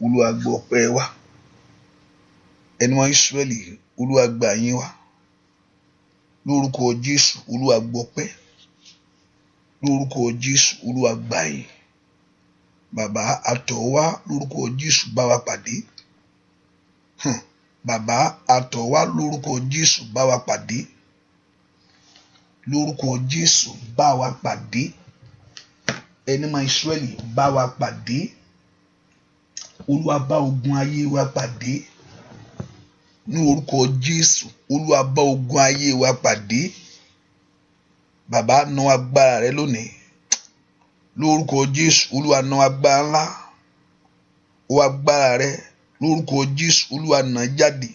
Olúwa gbọ́ ọpẹ́ wa. Ẹni wọn Ísírẹ́lì, Olúwa gbà yín wa. Lórúkọ Jésù, Olúwa gbọ́ ọpẹ́. Lórúkọ Jésù, Olúwa gbà yín. Bàbá àtọ̀ wá, lórúkọ Jésù bá wa pàdé. Bàbá àtọ̀ wá, lórúkọ Jésù bá wa pàdé. Lórúkọ Jésù bá wa pàdé. Ẹni wọn Ísírẹ́lì bá wa pàdé. Olúwa bá ogun ayé wa pàdé. Ní orúkọ Jésù, Olúwa bá ogun ayé wa pàdé. Bàbá ná agbára rẹ lónìí. Lórúkọ Jésù, Olúwa ná agbára ńlá. Ó agbára rẹ lórúkọ Jésù, Olúwa ná jáde.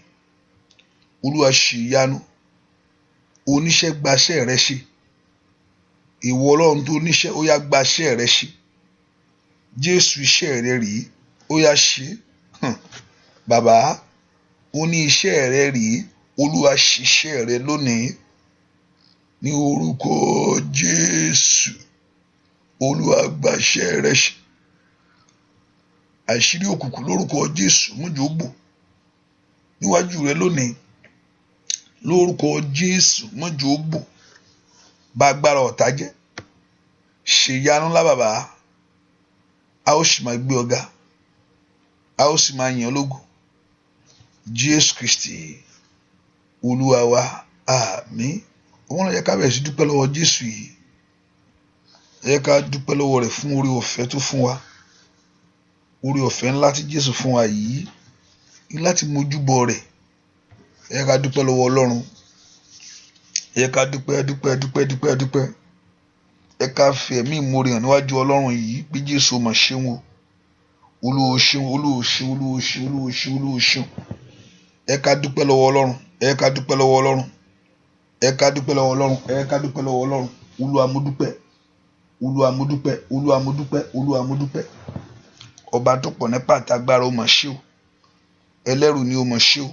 Olúwa ṣe ìyanu. Oníṣẹ́ gbaṣẹ́ rẹ ṣe. Ìwọ Ọlọ́run tó níṣẹ́, ó yá gbaṣẹ́ rẹ ṣe. Jésù iṣẹ́ rẹ rèé, ó yá ṣe. Bàbá, ó ní iṣẹ́ rẹ rèé, Olúwa ṣiṣẹ́ rẹ lónìí. Ní orúkọ Jésù, Olúwa gbaṣẹ́ rẹ ṣe. Àṣírí òkùnkùn lórúkọ Jésù mújó bò níwájú rẹ lónìí. Lórúkọ Jésù mújó bò. Bá agbára ọ̀tá jẹ́. Ṣe ìyanu ńlá bàbá. A ó sì máa gbé ọ̀gá. A ó sì máa yìn ọ́ lógo. Jésù Kristi Olúwa wa, àmín. Wọ́n lọ yẹ ká bẹ̀rẹ̀ sí dúpẹ́ lọ́wọ́ Jésù yìí. Yẹ ká dúpẹ́ lọ́wọ́ rẹ̀ fún oore ọ̀fẹ́ tó fún wa. Oore ọ̀fẹ́ ńlá tí Jésù fún wa yìí, láti mójúbọ rẹ̀. Yẹ ká dúpẹ́ lọ́wọ́ Ọlọ́run. Yẹ ká dúpẹ́. Yẹ ká fi ẹ̀mí ìmoore hàn níwájú Ọlọ́run yìí pé Jésù mà ṣeun o. Olúwa ṣeun. Ẹ ká dúpẹ́ lọ́wọ́ Ọlọ́run. Olúwa mo dúpẹ́. Ọba tó pọ̀ nípa àtàgbára ó mà ṣe o. Ẹlẹ́rù ni ó mà ṣe o.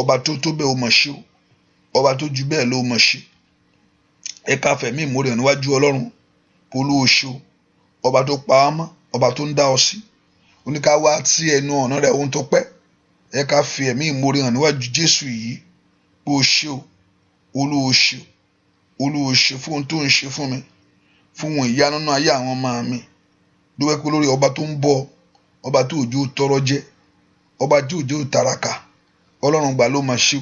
Ọba tó tó bẹ́ẹ̀ ó mà ṣe o. Ọba tó ju bẹ́ẹ̀ lọ ó mà ṣe. Ẹ ká fẹ̀mí ìmoore hàn níwájú Ọlọ́run. Olúwa ṣe o. Ọba tó pa á mọ́, ọba tó ń dá ọ sí. Oníká wá sí ẹnu ọ̀nà rẹ̀ ohun tó pẹ́. Ẹ ká fi ẹ̀mí ìmoore hàn níwájú Jésù yìí pé o ṣe o. Olúwa ṣe fún ohun tó ń ṣe fún mi, fún ohun ìyanu nínú ayé àwọn ọmọ mi. Dúpẹ́ pé lórí ọba tó ń bọ̀, ọba tó òjò tọrọ jẹ, ọba tí òjò tàràkà. Ọlọ́run gbà ló máa ṣe o.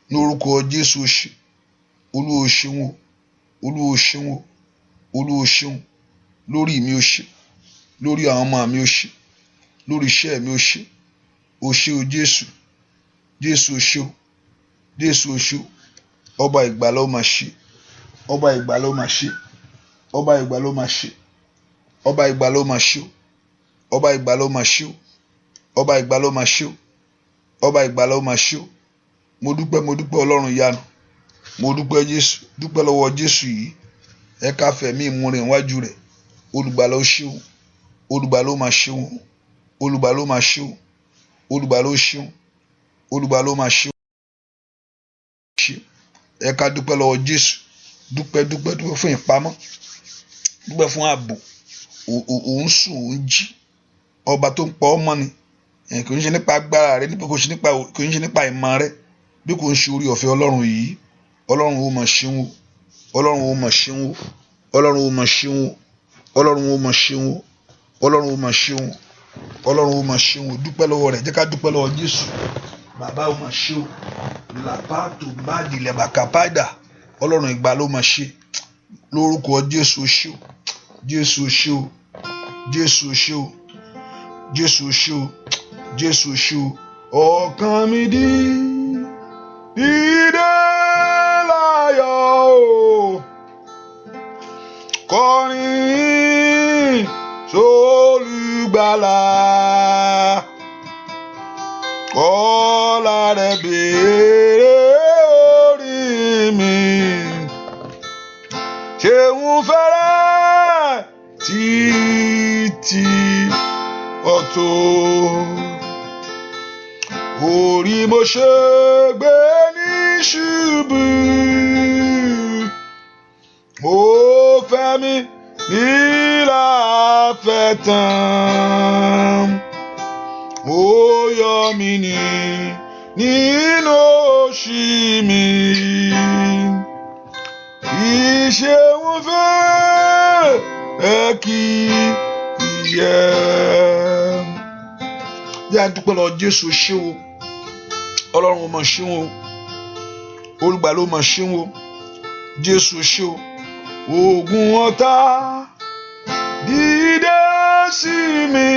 Ní orúkọ Jésù ṣe. Olúwa ṣeun. Lórí mi ó ṣe. Lórí àwọn ọmọ mi ó ṣe. Lórí iṣẹ́ mi ó ṣe. O ṣe o Jésù. Jésù o ṣe o. Ọba ìgbàlà ó máa ṣe. Ọba ìgbàlà ó máa ṣe o. Mo dúpẹ́ Ọlọ́run ìyanu. Mo dúpẹ́ Jésù. Dúpẹ́ lọ́wọ́ Jésù yìí. Ẹ ká fẹ̀mí ìmoore hàn níwájú rẹ̀. Olùgbàlà ó ṣe o. Olùgbàlà ó máa ṣe o. Ẹ ká dúpẹ́ lọ́wọ́ Jésù. Dúpẹ́ fún ìpamọ́. Dúpẹ́ fún ààbò. Òun sùn, òun jí. Ọba tó ń pa ọmọ ni. Kò ń ṣe nípa agbára rẹ, kò ń ṣe nípa ìmọ̀ rẹ, bí kò ń ṣe orí ọ̀fẹ́ Ọlọ́run yìí. Ọlọ́run ó mà ṣeun o. Ọlọ́run ó mà ṣeun o. Dúpẹ́ lọ́wọ́ rẹ̀. Jẹ́ ká dúpẹ́ lọ́wọ́ Jésù. Bàbá ó mà ṣe o. Làpátò bá dilẹ̀ bàkàpádà. Ọlọ́run ìgbà ló mà ṣe. Lórúkọ Jésù ṣe o. Ọkàn mi dìde láyọ̀ o. Kọrin sólùgbàlà. Ọlá rẹ̀ béèrè orí mi. Ṣeun fẹ́rẹ̀ títí ọ̀tọ̀. Orí mo ṣe gbé ní ṣubú. mi nílà fẹ́ tán. Ó yọ mí nínú òṣì mi. Ìṣeun fẹ́ kí ìyẹ. Bí a dúpẹ́ lọ Jésù ṣé o, Ọlọ́run ó máa ṣé o, olùgbàlà ló máa ṣé o, Jésù ṣé o. Ogun ọ̀tá dìde sí mi,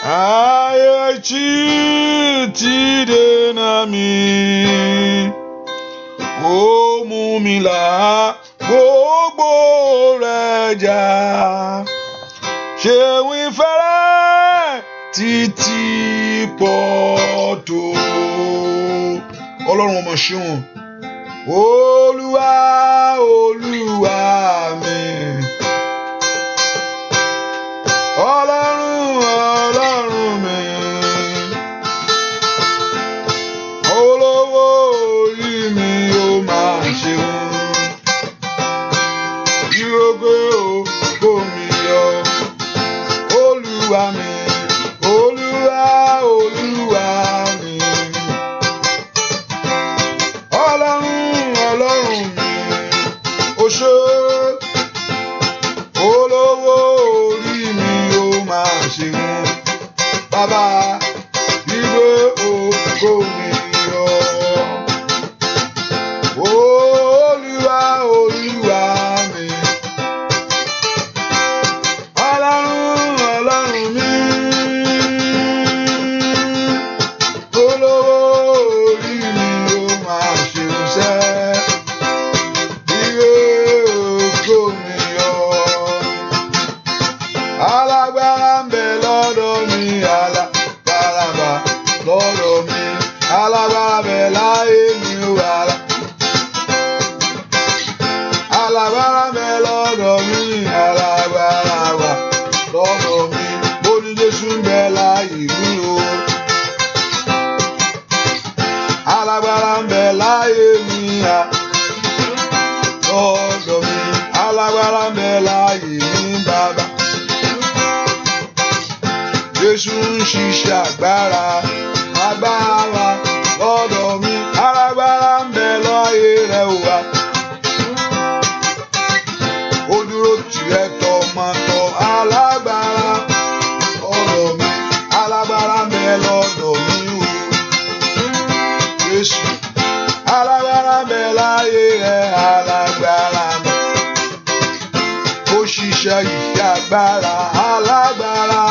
ayé tí dènà mi, ó mú mi là gbogbo rẹ̀ jà. Ṣeun ìfẹ́rẹ́ títí pọ̀ tó. Ọlọ́run ó máa ṣé o. Olúwa, Olúwa mi, Ọlọ́run, Ọlọ́run mi, olówó orí mi ó máa ṣeun. Ìrógó ògo mi yọ, Olúwa mi, Olúwa, Olúwa mi, Ọlọ́run mi, ó ṣé. Olówó orí mi ó máa ṣeun. Bàbá, ìwé ògo mi yọ. Olúwa, Olúwa mi, Ọlọ́run mi, olówó orí mi ó máa ṣeun sẹ́. Ìwé ògo mi yọ. Alágbára ń bẹ lọ́dọ̀ mi, alágbára ń bẹ lọ́dọ̀ mi, alágbára ń bẹ láyé mi ó alágbára ń bẹ lọ́dọ̀ mi, alágbára wà lọ́dọ̀ mi, ó ní Jésù ń bẹ láyé mi ó. Alágbára ń bẹ láyé mi lọ́dọ̀ mi, alágbára ń bẹ láyé mi bàbá. Jésù ń ṣiṣẹ́ agbára lọ́dọ̀ mi, alágbára ń bẹ láyé rẹ̀ wá. Ó dúró tirẹ̀ tọmọtọ, alágbára lọ́dọ̀ mi, alágbára ń bẹ lọ́dọ̀ mi o. Jésù, alágbára ń bẹ láyé rẹ̀, alágbára ń bẹ. Ó ṣiṣẹ́ ìṣẹ́ agbára, alágbára.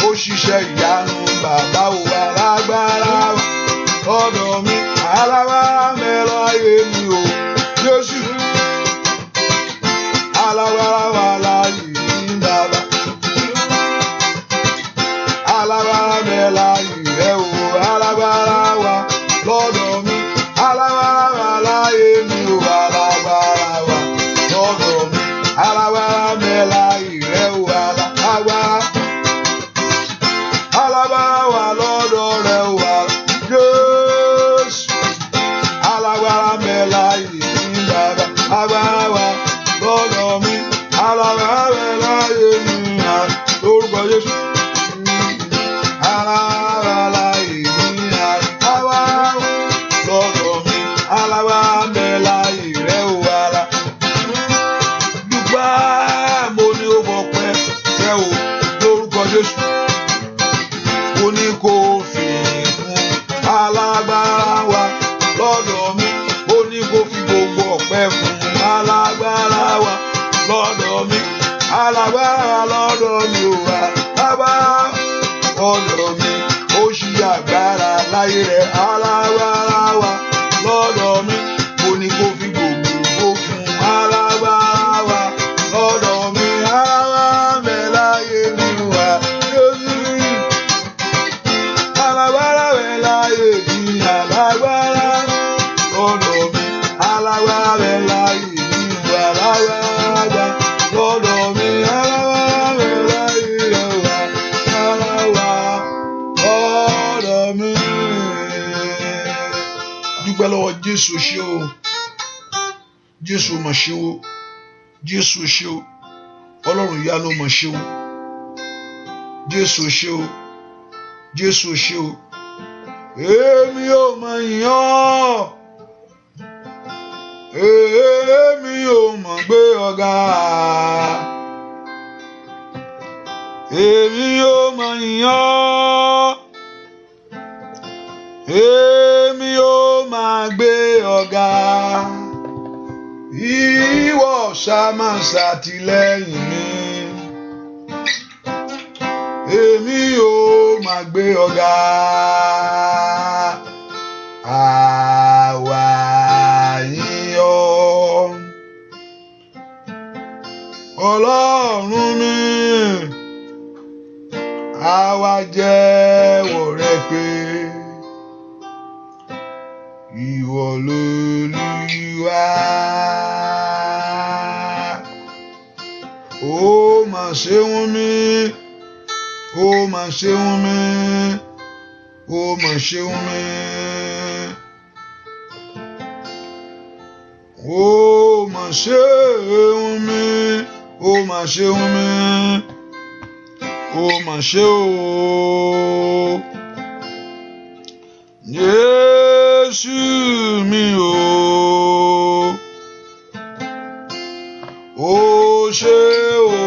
Ó ṣiṣẹ́ ìyanu bàbá o, alágbára lọ́dọ̀ mi, alágbára ń bẹ láyé mi o. Jésù, alágbára wà láyé mi bàbá. Alágbára ń bẹ láyé rẹ o, alágbára wà lọ́dọ̀ mi, alágbára wà láyé mi o, alágbára wà lọ́dọ̀ mi, alágbára ń bẹ láyé rẹ o, alágbára. Alágbára wà lọ́dọ̀ rẹ̀ wá, Jésù. Alágbára ń bẹ láyé mi bàbá, agbára wà lọ́dọ̀ mi, alágbára ń bẹ láyé mi lórúkọ Jésù. Alágbára láyé mi, agbára lọ́dọ̀ mi, alágbára ń bẹ láyé rẹ̀ wá. Dúpẹ́ mo ní ó bọ̀ pẹ́ rẹ̀ o lórúkọ Jésù. Ó ní kó fi fún alágbára wa lọ́dọ̀ mi, ó ní kó fi gbogbo ọpẹ́ fún alágbára wa lọ́dọ̀ mi, alágbára wa lọ́dọ̀ mi ò wá, alágbára lọ́dọ̀ mi, ó ṣí agbára láyé rẹ̀, alágbára wa lọ́dọ̀ mi, ó ní kó fi gbogbo fún alágbára wa lọ́dọ̀ mi, alágbára ń bẹ láyé mi wá. Alágbára bẹ láyé mi, alágbára lọ́dọ̀ mi, alágbára bẹ láyé mi, alágbára lọ́dọ̀ mi, alágbára bẹ láyé rẹ̀ wá, alágbára lọ́dọ̀ mi. Dúpẹ́ lọ́wọ́ Jésù ṣé o. Jésù mà ṣe o, Jésù ṣe o, Ọlọ́run ìyanu mà ṣe o, Jésù ṣe o, Jésù ṣe o. Èmi ò mọ̀ yàn, èmi ò mọ̀ gbé ọ̀gá, èmi ò mọ̀ yàn, èmi ò máa gbé ọ̀gá. Ìwọ ṣá máa ṣàtìlẹ́yìn mi, èmi ò máa gbé ọ̀gá. Àwa yìn ọ́, Ọlọ́run mi, àwa jẹ́wọ́ rẹ pé ìwọ l'Olúwa. Ó mà ṣeun mi, ó mà ṣeun mi, ó mà ṣeun mi, ó mà ṣeun mi, ó mà ṣeun mi, ó mà ṣe o. Jésù mi o, ó ṣe o,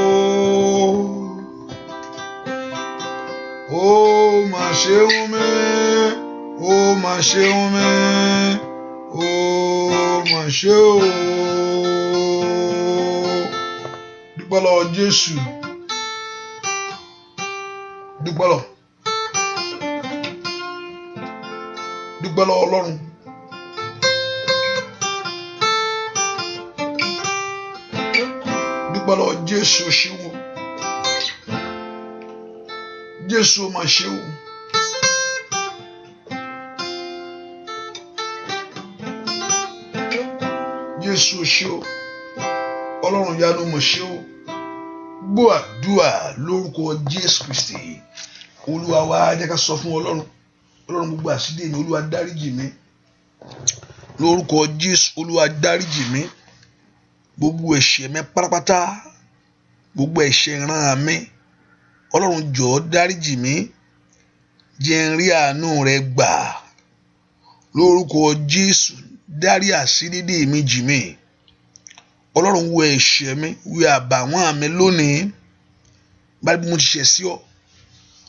ó mà ṣeun mi, ó mà ṣeun mi, ó mà ṣe o. Dúpẹ́ lọ́wọ́ Jésù, dúpẹ́ lọ́wọ́ Ọlọ́run. Dúpẹ́ lọ́wọ́ Jésù ṣe o, Jésù mà ṣe o. Jésù ṣe o, Ọlọ́run ìyanu mà ṣe o. Gbọ́ àdúrà lórúkọ Jésù Kristi. Olúwa wa jẹ́ ká sọ fún Ọlọ́run, Ọlọ́run gbogbo àṣírí mi, Olúwa dáríjì mi. Lórúkọ Jésù, Olúwa dáríjì mi. Gbogbo ẹ̀ṣẹ̀ mi pátápátá, gbogbo ẹ̀ṣẹ̀ ìran mi, Ọlọ́run jọ̀ọ́ dáríjì mi. Jẹ́ n rí àánú rẹ gbà. Lórúkọ Jésù, dárí àṣírí mi jì mí. Ọlọ́run wo ẹ̀ṣẹ̀ mi, wo àbàwọ́n mi lónìí. Báyìí mo ti ṣẹ̀ sí ọ,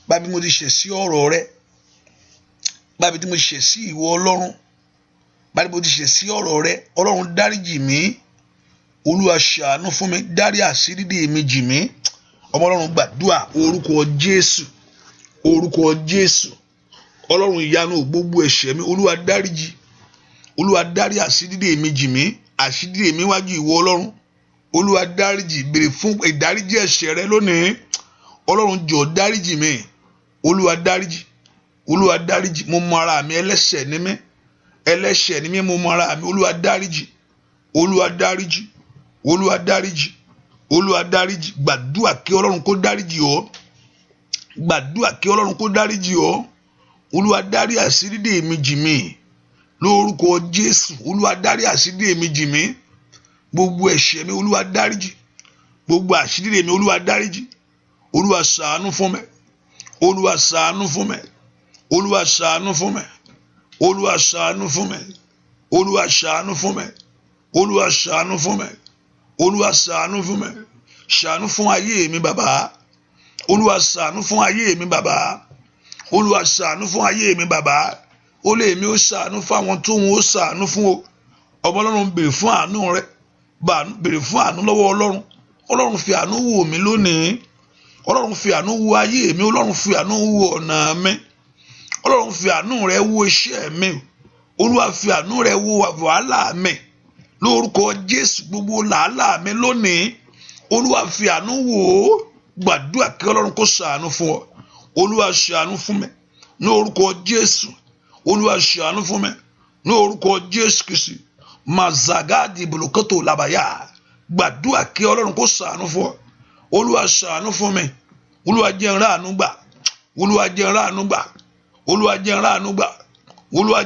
báyìí mo ti ṣẹ̀ sí ọ̀rọ̀ rẹ, báyìí tí mo ti ṣẹ̀ sí ìwọ Ọlọ́run, báyìí mo ti ṣẹ̀ sí ọ̀rọ̀ rẹ. Ọlọ́run dáríjì mí. Olúwa ṣàánú fún mi, dárí àṣírí mi jì mí. Ọmọ Ọlọ́run gbàdúrà orúkọ Jésù, orúkọ Jésù. Ọlọ́run ìyanu gbogbo ẹ̀ṣẹ̀ mi, Olúwa dáríjì, Olúwa dárí àṣírí mi jì mí. Àṣírí mi wájú ìwọ Ọlọ́run, Olúwa dáríjì. Béèrè fún ìdáríjì ẹ̀ṣẹ̀ rẹ lónìí. Ọlọ́run jọ̀ọ́ dáríjì mi, Olúwa dáríjì, Olúwa dáríjì. Mo mọ ara mi, ẹlẹ́ṣẹ̀ ni mí, ẹlẹ́ṣẹ̀ ni mí, mo mọ ara mi. Olúwa dáríjì, Olúwa dáríjì, Olúwa dáríjì, Olúwa dáríjì. Gbàdúrà kí Ọlọ́run kó dáríjì ọ́, gbàdúrà kí Ọlọ́run kó dáríjì ọ́. Olúwa dárí àṣírí mi jì mí. Lórúkọ Jésù, Olúwa dárí àṣírí mi jì mí. Gbogbo ẹ̀ṣẹ̀ mi, Olúwa dáríjì. Gbogbo àṣírí mi, Olúwa dáríjì. Olúwa ṣàánú fún mi, Olúwa ṣàánú fún mi, Olúwa ṣàánú fún mi, Olúwa ṣàánú fún mi, Olúwa ṣàánú fún mi, Olúwa ṣàánú fún mi, Olúwa ṣàánú fún mi. Ṣàánú fún ayé mi bàbá, Olúwa ṣàánú fún ayé mi bàbá, Olúwa ṣàánú fún ayé mi bàbá. Ó lè mi ó ṣàánú fún àwọn tó ń ó ṣàánú fún o. Ọmọ Ọlọ́run béèrè fún àánú rẹ, béèrè fún àánú lọ́wọ́ Ọlọ́run. Ọlọ́run fi àánú wò mí lónìí. Ọlọ́run fi àánú wo ayé mi, Ọlọ́run fi àánú wo ọ̀nà mi, Ọlọ́run fi àánú rẹ wo iṣẹ́ mi, Olúwa fi àánú rẹ wo wàhálà mi. Lórúkọ Jésù, gbogbo làálàá mi lónìí, Olúwa fi àánú wò ó. Gbàdúrà kí Ọlọ́run kó ṣàánú fún ọ. Olúwa ṣàánú fún mi lórúkọ Jésù, Olúwa ṣàánú fún mi lórúkọ Jésù Kristi. Mazagadi bolokoto labaya. Gbàdúrà kí Ọlọ́run kó ṣàánú fún ọ. Olúwa ṣàánú fún mi, Olúwa jẹ́ n rí àánú gbà, Olúwa jẹ́ n rí àánú gbà, Olúwa jẹ́ n rí àánú gbà, Olúwa